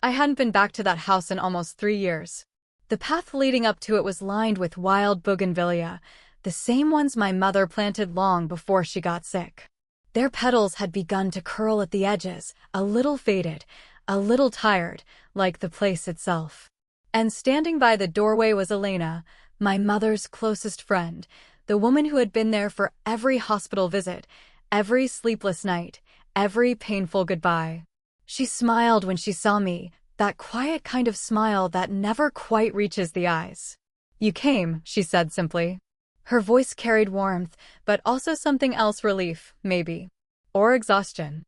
I hadn't been back to that house in almost 3 years. The path leading up to it was lined with wild bougainvillea, the same ones my mother planted long before she got sick. Their petals had begun to curl at the edges, a little faded, a little tired, like the place itself. And standing by the doorway was Elena, my mother's closest friend, the woman who had been there for every hospital visit, every sleepless night, every painful goodbye. She smiled when she saw me, that quiet kind of smile that never quite reaches the eyes. "You came," she said simply. Her voice carried warmth, but also something else, relief, maybe. Or exhaustion.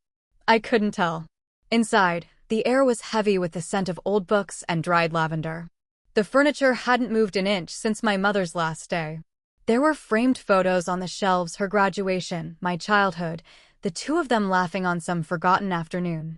I couldn't tell. Inside, the air was heavy with the scent of old books and dried lavender. The furniture hadn't moved an inch since my mother's last day. There were framed photos on the shelves, her graduation, my childhood, the two of them laughing on some forgotten afternoon.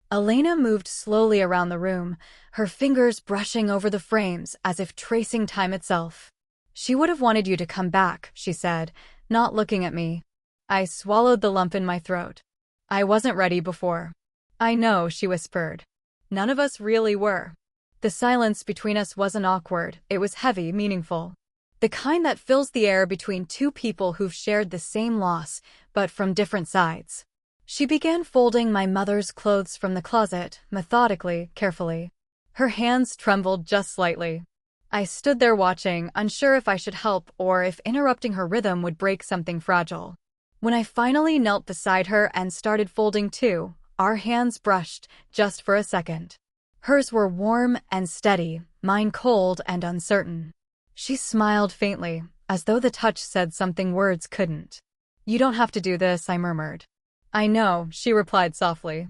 Elena moved slowly around the room, her fingers brushing over the frames as if tracing time itself. "She would have wanted you to come back," she said, not looking at me. I swallowed the lump in my throat. I wasn't ready before. "I know," she whispered. None of us really were. The silence between us wasn't awkward, it was heavy, meaningful. The kind that fills the air between two people who've shared the same loss, but from different sides. She began folding my mother's clothes from the closet, methodically, carefully. Her hands trembled just slightly. I stood there watching, unsure if I should help or if interrupting her rhythm would break something fragile. When I finally knelt beside her and started folding too, our hands brushed, just for a second. Hers were warm and steady, mine cold and uncertain. She smiled faintly, as though the touch said something words couldn't. "You don't have to do this," I murmured. "I know," she replied softly.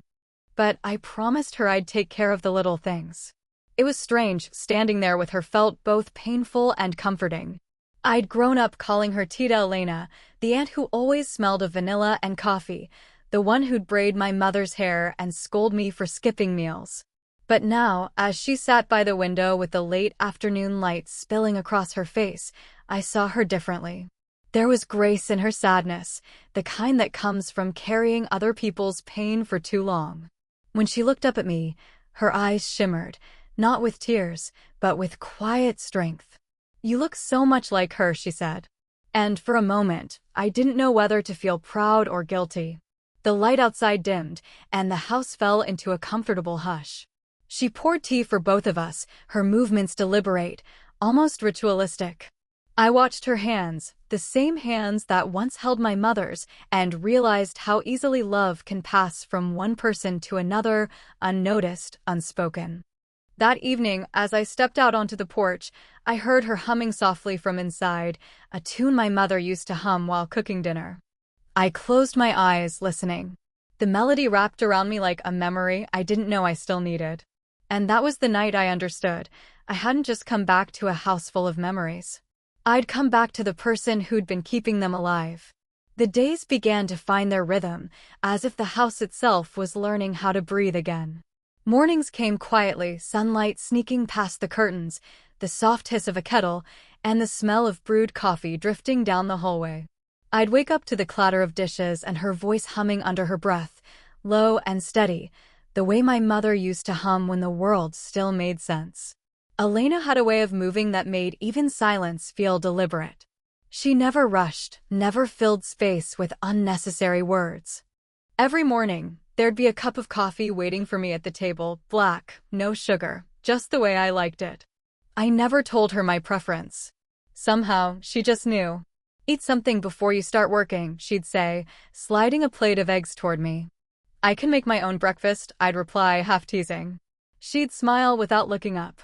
But I promised her I'd take care of the little things. It was strange, standing there with her felt both painful and comforting. I'd grown up calling her Tita Elena, the aunt who always smelled of vanilla and coffee, the one who'd braid my mother's hair and scold me for skipping meals. But now, as she sat by the window with the late afternoon light spilling across her face, I saw her differently. There was grace in her sadness, the kind that comes from carrying other people's pain for too long. When she looked up at me, her eyes shimmered, not with tears, but with quiet strength. "You look so much like her," she said. And for a moment, I didn't know whether to feel proud or guilty. The light outside dimmed, and the house fell into a comfortable hush. She poured tea for both of us, her movements deliberate, almost ritualistic. I watched her hands, the same hands that once held my mother's, and realized how easily love can pass from one person to another, unnoticed, unspoken. That evening, as I stepped out onto the porch, I heard her humming softly from inside, a tune my mother used to hum while cooking dinner. I closed my eyes, listening. The melody wrapped around me like a memory I didn't know I still needed. And that was the night I understood. I hadn't just come back to a house full of memories. I'd come back to the person who'd been keeping them alive. The days began to find their rhythm, as if the house itself was learning how to breathe again. Mornings came quietly, sunlight sneaking past the curtains, the soft hiss of a kettle, and the smell of brewed coffee drifting down the hallway. I'd wake up to the clatter of dishes and her voice humming under her breath, low and steady, the way my mother used to hum when the world still made sense. Elena had a way of moving that made even silence feel deliberate. She never rushed, never filled space with unnecessary words. Every morning, there'd be a cup of coffee waiting for me at the table, black, no sugar, just the way I liked it. I never told her my preference. Somehow, she just knew. "Eat something before you start working," she'd say, sliding a plate of eggs toward me. "I can make my own breakfast," I'd reply, half teasing. She'd smile without looking up.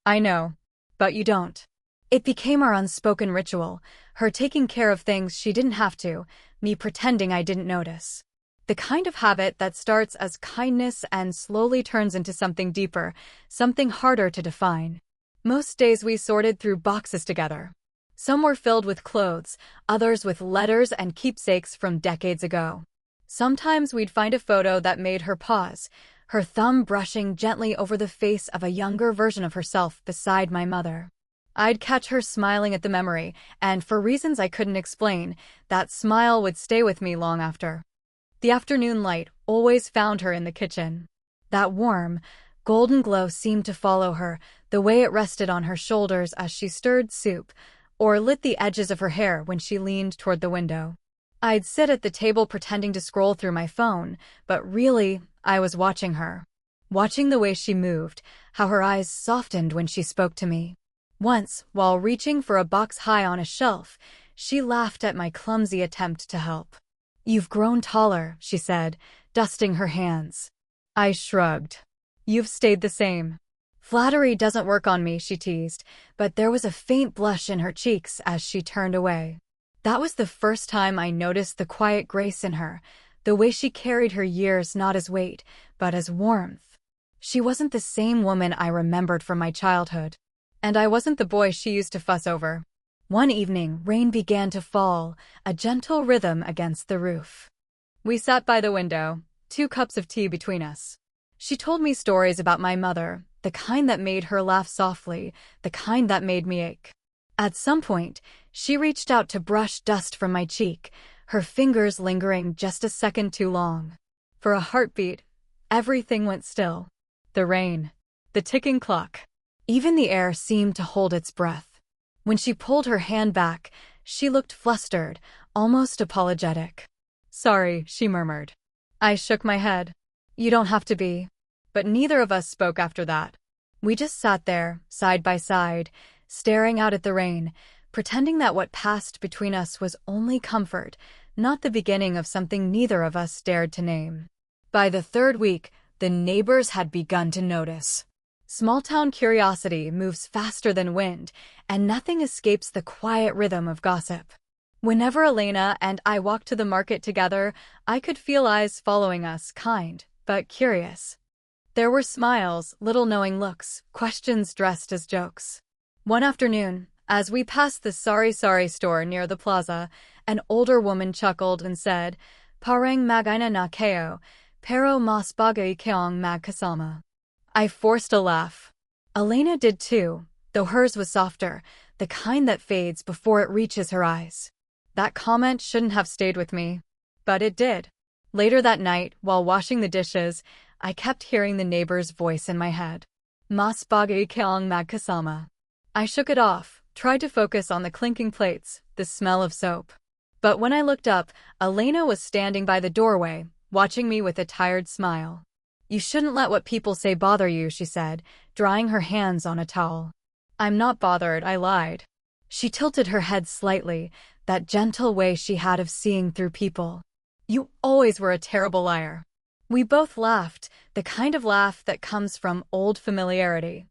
"I know. But you don't." It became our unspoken ritual, her taking care of things she didn't have to, me pretending I didn't notice. The kind of habit that starts as kindness and slowly turns into something deeper, something harder to define. Most days we sorted through boxes together. Some were filled with clothes, others with letters and keepsakes from decades ago. Sometimes we'd find a photo that made her pause, her thumb brushing gently over the face of a younger version of herself beside my mother. I'd catch her smiling at the memory, and for reasons I couldn't explain, that smile would stay with me long after. The afternoon light always found her in the kitchen. That warm, Golden glow seemed to follow her, the way it rested on her shoulders as she stirred soup, or lit the edges of her hair when she leaned toward the window. I'd sit at the table pretending to scroll through my phone, but really, I was watching her. Watching the way she moved, how her eyes softened when she spoke to me. Once, while reaching for a box high on a shelf, she laughed at my clumsy attempt to help. "You've grown taller," she said, dusting her hands. I shrugged. "You've stayed the same." "Flattery doesn't work on me," she teased, but there was a faint blush in her cheeks as she turned away. That was the first time I noticed the quiet grace in her, the way she carried her years not as weight, but as warmth. She wasn't the same woman I remembered from my childhood. And I wasn't the boy she used to fuss over. One evening, rain began to fall, a gentle rhythm against the roof. We sat by the window, 2 cups of tea between us. She told me stories about my mother, the kind that made her laugh softly, the kind that made me ache. At some point, she reached out to brush dust from my cheek, her fingers lingering just a second too long. For a heartbeat, everything went still. The rain, the ticking clock. Even the air seemed to hold its breath. When she pulled her hand back, she looked flustered, almost apologetic. "Sorry," she murmured. I shook my head. "You don't have to be." But neither of us spoke after that. We just sat there, side by side, staring out at the rain, pretending that what passed between us was only comfort, not the beginning of something neither of us dared to name. By the 3rd week, the neighbors had begun to notice. Small-town curiosity moves faster than wind, and nothing escapes the quiet rhythm of gossip. Whenever Elena and I walked to the market together, I could feel eyes following us, kind, but curious. There were smiles, little knowing looks, questions dressed as jokes. One afternoon, as we passed the Sorry store near the plaza, an older woman chuckled and said, "Parang magina na kayo, pero mas bagay kayong magkasama." I forced a laugh. Elena did too, though hers was softer, the kind that fades before it reaches her eyes. That comment shouldn't have stayed with me, but it did. Later that night, while washing the dishes, I kept hearing the neighbor's voice in my head. "Mas bagay kayong magkasama." I shook it off, tried to focus on the clinking plates, the smell of soap. But when I looked up, Elena was standing by the doorway, watching me with a tired smile. "You shouldn't let what people say bother you," she said, drying her hands on a towel. "I'm not bothered," I lied. She tilted her head slightly, that gentle way she had of seeing through people. "You always were a terrible liar." We both laughed, the kind of laugh that comes from old familiarity.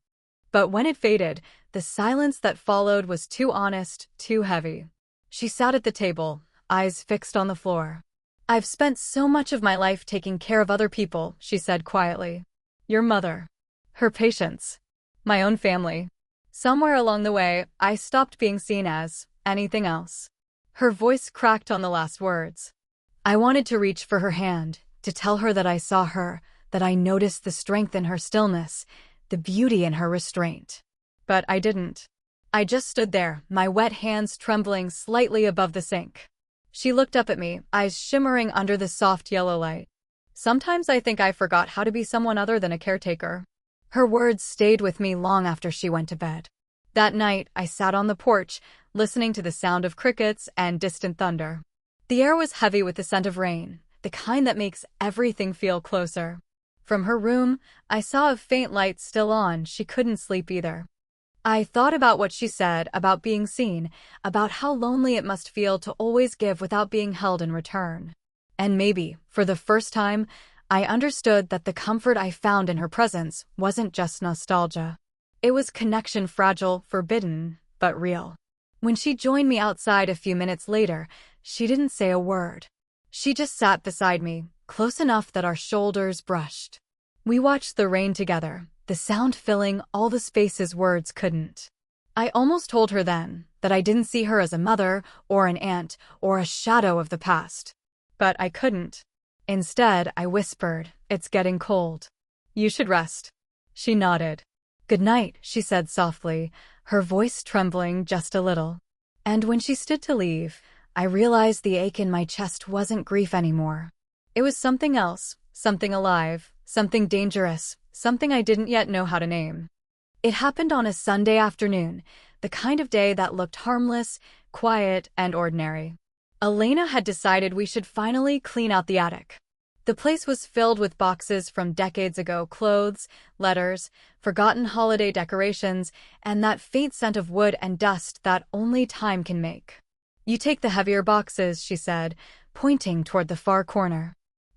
But when it faded, the silence that followed was too honest, too heavy. She sat at the table, eyes fixed on the floor. "I've spent so much of my life taking care of other people," she said quietly. "Your mother. Her patients. My own family. Somewhere along the way, I stopped being seen as anything else." Her voice cracked on the last words. I wanted to reach for her hand, to tell her that I saw her, that I noticed the strength in her stillness, the beauty in her restraint. But I didn't. I just stood there, my wet hands trembling slightly above the sink. She looked up at me, eyes shimmering under the soft yellow light. "Sometimes I think I forgot how to be someone other than a caretaker." Her words stayed with me long after she went to bed. That night, I sat on the porch, listening to the sound of crickets and distant thunder. The air was heavy with the scent of rain, the kind that makes everything feel closer. From her room, I saw a faint light still on. She couldn't sleep either. I thought about what she said, about being seen, about how lonely it must feel to always give without being held in return. And maybe, for the first time, I understood that the comfort I found in her presence wasn't just nostalgia. It was connection, fragile, forbidden, but real. When she joined me outside a few minutes later, she didn't say a word. She just sat beside me, close enough that our shoulders brushed. We watched the rain together, the sound filling all the spaces words couldn't. I almost told her then that I didn't see her as a mother or an aunt or a shadow of the past. But I couldn't. Instead, I whispered, "It's getting cold. You should rest." She nodded. "Good night," she said softly, her voice trembling just a little. And when she stood to leave, I realized the ache in my chest wasn't grief anymore. It was something else, something alive, something dangerous, something I didn't yet know how to name. It happened on a Sunday afternoon, the kind of day that looked harmless, quiet, and ordinary. Elena had decided we should finally clean out the attic. The place was filled with boxes from decades ago, clothes, letters, forgotten holiday decorations, and that faint scent of wood and dust that only time can make. "You take the heavier boxes," she said, pointing toward the far corner.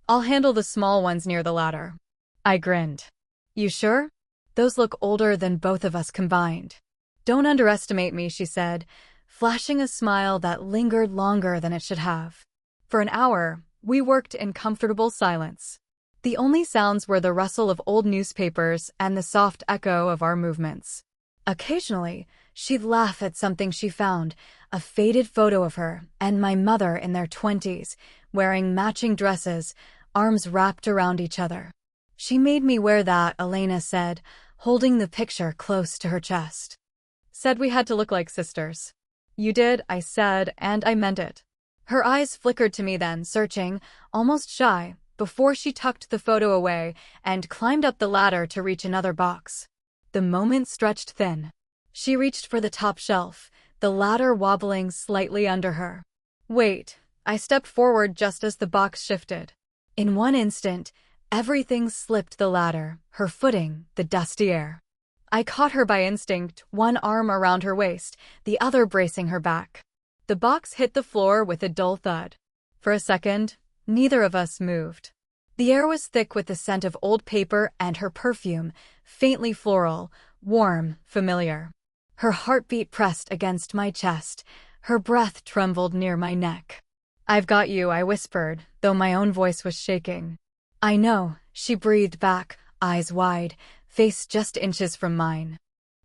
"I'll handle the small ones near the ladder." I grinned. "You sure? Those look older than both of us combined." "Don't underestimate me," she said, flashing a smile that lingered longer than it should have. For an hour, we worked in comfortable silence. The only sounds were the rustle of old newspapers and the soft echo of our movements. Occasionally, she'd laugh at something she found, a faded photo of her and my mother in their 20s, wearing matching dresses, arms wrapped around each other. "She made me wear that," Elena said, holding the picture close to her chest. "Said we had to look like sisters." "You did," I said, and I meant it. Her eyes flickered to me then, searching, almost shy, before she tucked the photo away and climbed up the ladder to reach another box. The moment stretched thin. She reached for the top shelf, the ladder wobbling slightly under her. "Wait." I stepped forward just as the box shifted. In one instant, everything slipped the ladder, her footing, the dusty air. I caught her by instinct, one arm around her waist, the other bracing her back. The box hit the floor with a dull thud. For a second, neither of us moved. The air was thick with the scent of old paper and her perfume, faintly floral, warm, familiar. Her heartbeat pressed against my chest, her breath trembled near my neck. "I've got you," I whispered, though my own voice was shaking. "I know," she breathed back, eyes wide, face just inches from mine.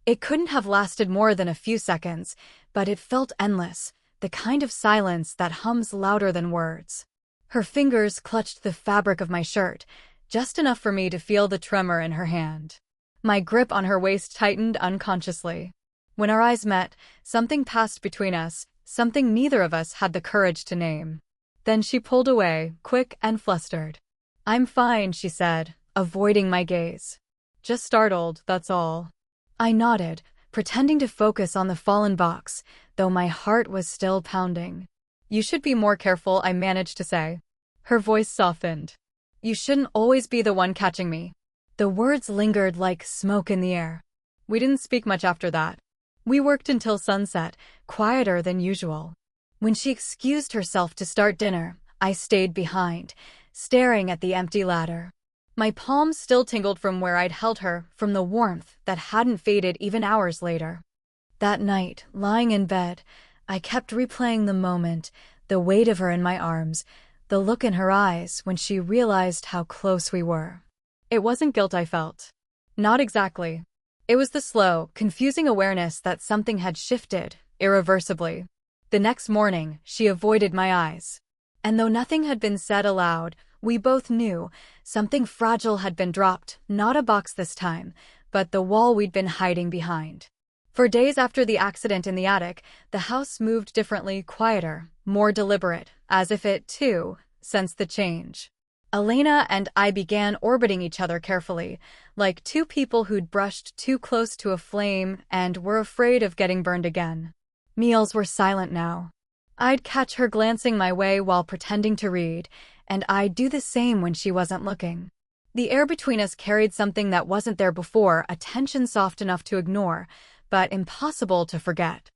It couldn't have lasted more than a few seconds, but it felt endless, the kind of silence that hums louder than words. Her fingers clutched the fabric of my shirt, just enough for me to feel the tremor in her hand. My grip on her waist tightened unconsciously. When our eyes met, something passed between us, something neither of us had the courage to name. Then she pulled away, quick and flustered. "I'm fine," she said, avoiding my gaze. "Just startled, that's all." I nodded, pretending to focus on the fallen box, though my heart was still pounding. "You should be more careful," I managed to say. Her voice softened. "You shouldn't always be the one catching me." The words lingered like smoke in the air. We didn't speak much after that. We worked until sunset, quieter than usual. When she excused herself to start dinner, I stayed behind, staring at the empty ladder. My palms still tingled from where I'd held her, from the warmth that hadn't faded even hours later. That night, lying in bed, I kept replaying the moment, the weight of her in my arms, the look in her eyes when she realized how close we were. It wasn't guilt I felt. Not exactly. It was the slow, confusing awareness that something had shifted, irreversibly. The next morning, she avoided my eyes. And though nothing had been said aloud, we both knew something fragile had been dropped, not a box this time, but the wall we'd been hiding behind. For days after the accident in the attic, the house moved differently, quieter, more deliberate, as if it, too, sensed the change. Elena and I began orbiting each other carefully, like two people who'd brushed too close to a flame and were afraid of getting burned again. Meals were silent now. I'd catch her glancing my way while pretending to read, and I'd do the same when she wasn't looking. The air between us carried something that wasn't there before, a tension soft enough to ignore, but impossible to forget.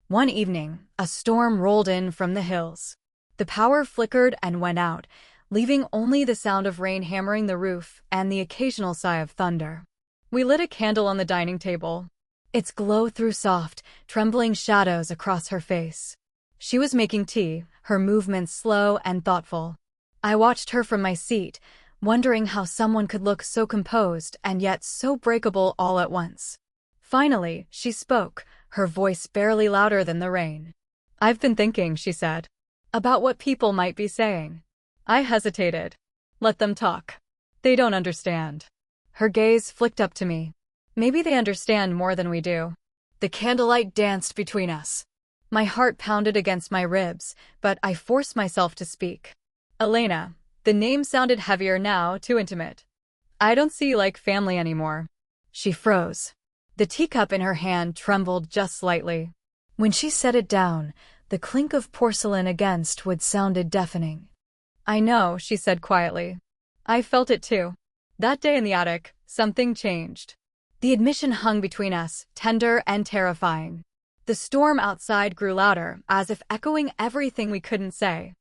One evening, a storm rolled in from the hills. The power flickered and went out, leaving only the sound of rain hammering the roof and the occasional sigh of thunder. We lit a candle on the dining table. Its glow threw soft, trembling shadows across her face. She was making tea, her movements slow and thoughtful. I watched her from my seat, wondering how someone could look so composed and yet so breakable all at once. Finally, she spoke, her voice barely louder than the rain. "I've been thinking," she said, "about what people might be saying." I hesitated. "Let them talk. They don't understand." Her gaze flicked up to me. "Maybe they understand more than we do." The candlelight danced between us. My heart pounded against my ribs, but I forced myself to speak. "Elena." The name sounded heavier now, too intimate. I don't see you like family anymore. She froze. The teacup in her hand trembled just slightly. When she set it down, the clink of porcelain against wood sounded deafening. I know, she said quietly. I felt it too. That day in the attic, something changed. The admission hung between us, tender and terrifying. The storm outside grew louder, as if echoing everything we couldn't say.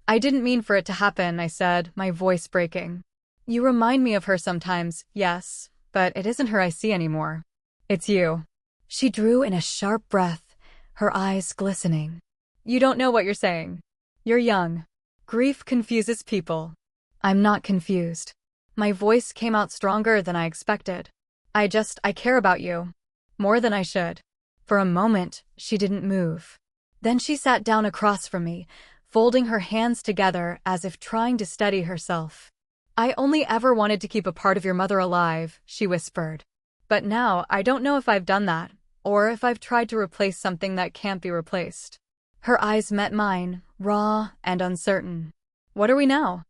I didn't mean for it to happen, I said, my voice breaking. You remind me of her sometimes, yes, but it isn't her I see anymore. It's you. She drew in a sharp breath, her eyes glistening. You don't know what you're saying. You're young. Grief confuses people. I'm not confused. My voice came out stronger than I expected. I care about you. More than I should. For a moment, she didn't move. Then she sat down across from me, folding her hands together as if trying to steady herself. I only ever wanted to keep a part of your mother alive, she whispered. But now, I don't know if I've done that, or if I've tried to replace something that can't be replaced. Her eyes met mine, raw and uncertain. What are we now?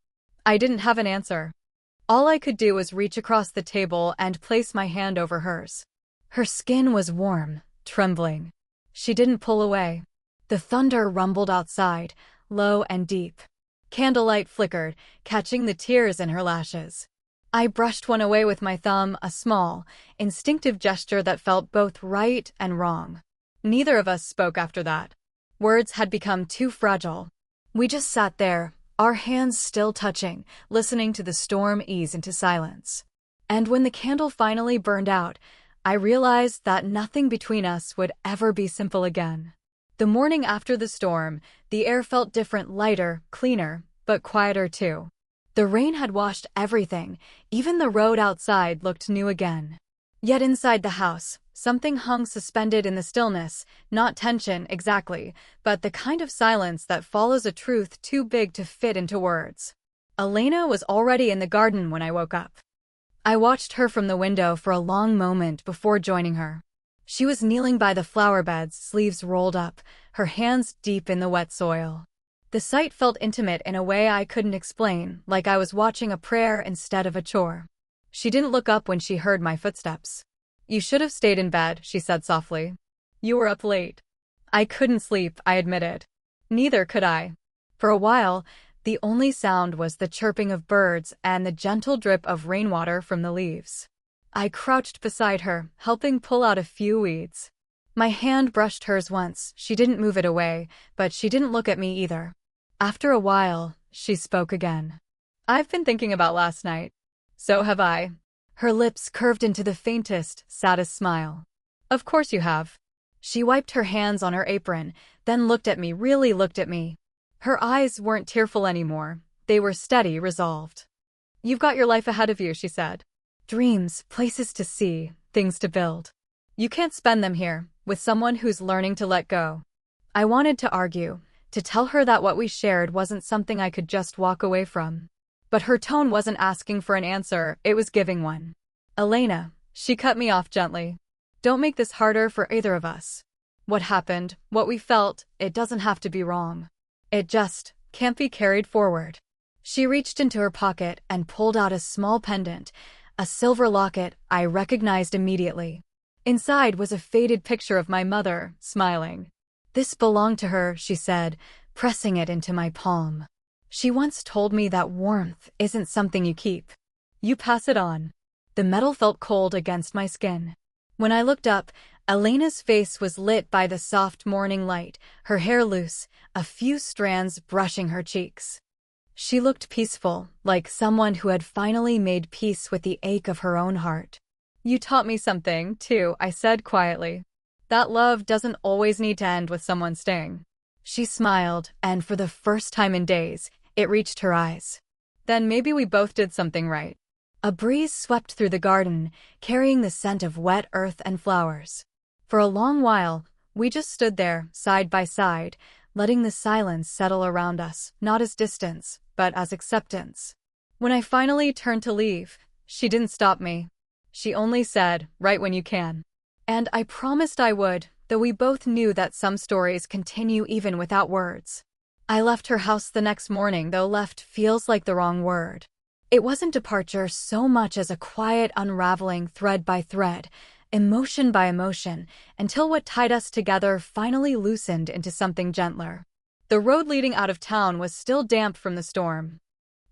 I didn't have an answer. All I could do was reach across the table and place my hand over hers. Her skin was warm, trembling. She didn't pull away. The thunder rumbled outside, low and deep. Candlelight flickered, catching the tears in her lashes. I brushed one away with my thumb, a small, instinctive gesture that felt both right and wrong. Neither of us spoke after that. Words had become too fragile. We just sat there, our hands still touching, listening to the storm ease into silence. And when the candle finally burned out, I realized that nothing between us would ever be simple again. The morning after the storm, the air felt different, lighter, cleaner, but quieter too. The rain had washed everything, even the road outside looked new again. Yet inside the house, something hung suspended in the stillness, not tension exactly, but the kind of silence that follows a truth too big to fit into words. Elena was already in the garden when I woke up. I watched her from the window for a long moment before joining her. She was kneeling by the flower beds, sleeves rolled up, her hands deep in the wet soil. The sight felt intimate in a way I couldn't explain, like I was watching a prayer instead of a chore. She didn't look up when she heard my footsteps. You should have stayed in bed, she said softly. You were up late. I couldn't sleep, I admitted. Neither could I. For a while, the only sound was the chirping of birds and the gentle drip of rainwater from the leaves. I crouched beside her, helping pull out a few weeds. My hand brushed hers once, she didn't move it away, but she didn't look at me either. After a while, she spoke again. I've been thinking about last night. So have I. Her lips curved into the faintest, saddest smile. Of course you have. She wiped her hands on her apron, then looked at me, really looked at me. Her eyes weren't tearful anymore. They were steady, resolved. You've got your life ahead of you, she said. Dreams, places to see, things to build. You can't spend them here, with someone who's learning to let go. I wanted to argue, to tell her that what we shared wasn't something I could just walk away from. But her tone wasn't asking for an answer, it was giving one. Elena, she cut me off gently. Don't make this harder for either of us. What happened, what we felt, it doesn't have to be wrong. It just can't be carried forward. She reached into her pocket and pulled out a small pendant, a silver locket I recognized immediately. Inside was a faded picture of my mother, smiling. This belonged to her, she said, pressing it into my palm. She once told me that warmth isn't something you keep. You pass it on. The metal felt cold against my skin. When I looked up, Elena's face was lit by the soft morning light, her hair loose, a few strands brushing her cheeks. She looked peaceful, like someone who had finally made peace with the ache of her own heart. You taught me something, too, I said quietly. That love doesn't always need to end with someone staying. She smiled, and for the first time in days, it reached her eyes. Then maybe we both did something right. A breeze swept through the garden, carrying the scent of wet earth and flowers. For a long while, we just stood there, side by side, letting the silence settle around us, not as distance, but as acceptance. When I finally turned to leave, she didn't stop me. She only said, "Right when you can." And I promised I would, though we both knew that some stories continue even without words. I left her house the next morning, though left feels like the wrong word. It wasn't departure so much as a quiet unraveling thread by thread, emotion by emotion, until what tied us together finally loosened into something gentler. The road leading out of town was still damp from the storm.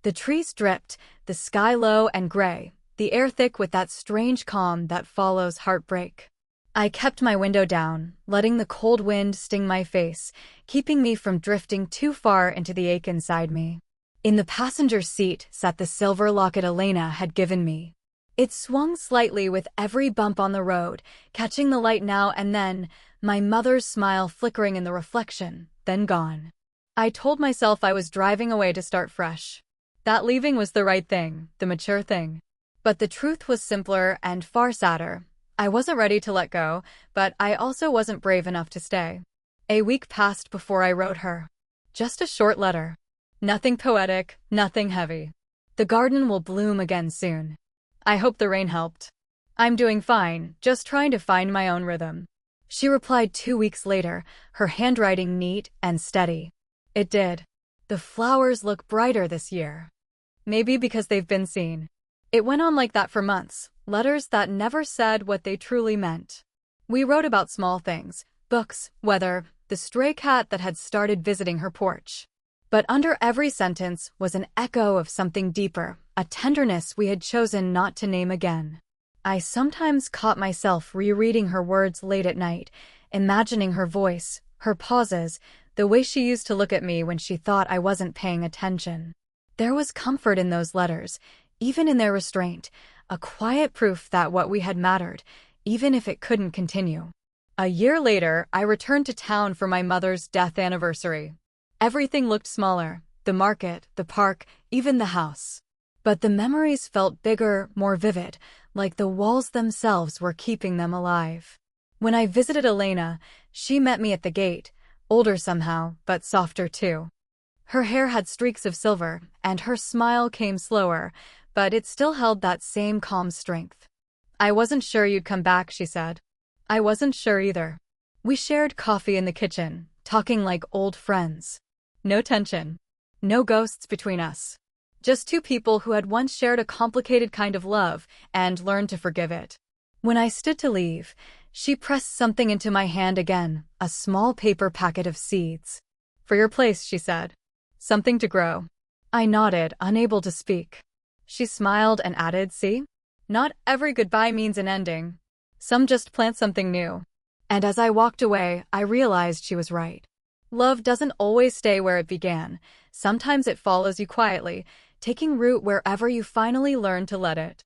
The trees dripped, the sky low and gray, the air thick with that strange calm that follows heartbreak. I kept my window down, letting the cold wind sting my face, keeping me from drifting too far into the ache inside me. In the passenger seat sat the silver locket Elena had given me. It swung slightly with every bump on the road, catching the light now and then, my mother's smile flickering in the reflection, then gone. I told myself I was driving away to start fresh. That leaving was the right thing, the mature thing. But the truth was simpler and far sadder. I wasn't ready to let go, but I also wasn't brave enough to stay. A week passed before I wrote her. Just a short letter. Nothing poetic, nothing heavy. The garden will bloom again soon. I hope the rain helped. I'm doing fine, just trying to find my own rhythm. She replied 2 weeks later, her handwriting neat and steady. It did. The flowers look brighter this year. Maybe because they've been seen. It went on like that for months, letters that never said what they truly meant. We wrote about small things, books, weather, the stray cat that had started visiting her porch. But under every sentence was an echo of something deeper, a tenderness we had chosen not to name again. I sometimes caught myself rereading her words late at night, imagining her voice, her pauses, the way she used to look at me when she thought I wasn't paying attention. There was comfort in those letters, even in their restraint, a quiet proof that what we had mattered, even if it couldn't continue. A year later, I returned to town for my mother's death anniversary. Everything looked smaller, the market, the park, even the house. But the memories felt bigger, more vivid, like the walls themselves were keeping them alive. When I visited Elena, she met me at the gate, older somehow, but softer too. Her hair had streaks of silver, and her smile came slower, but it still held that same calm strength. I wasn't sure you'd come back, she said. I wasn't sure either. We shared coffee in the kitchen, talking like old friends. No tension. No ghosts between us. Just two people who had once shared a complicated kind of love and learned to forgive it. When I stood to leave, she pressed something into my hand again, a small paper packet of seeds. For your place, she said. Something to grow. I nodded, unable to speak. She smiled and added, see? Not every goodbye means an ending. Some just plant something new. And as I walked away, I realized she was right. Love doesn't always stay where it began. Sometimes it follows you quietly, taking root wherever you finally learn to let it.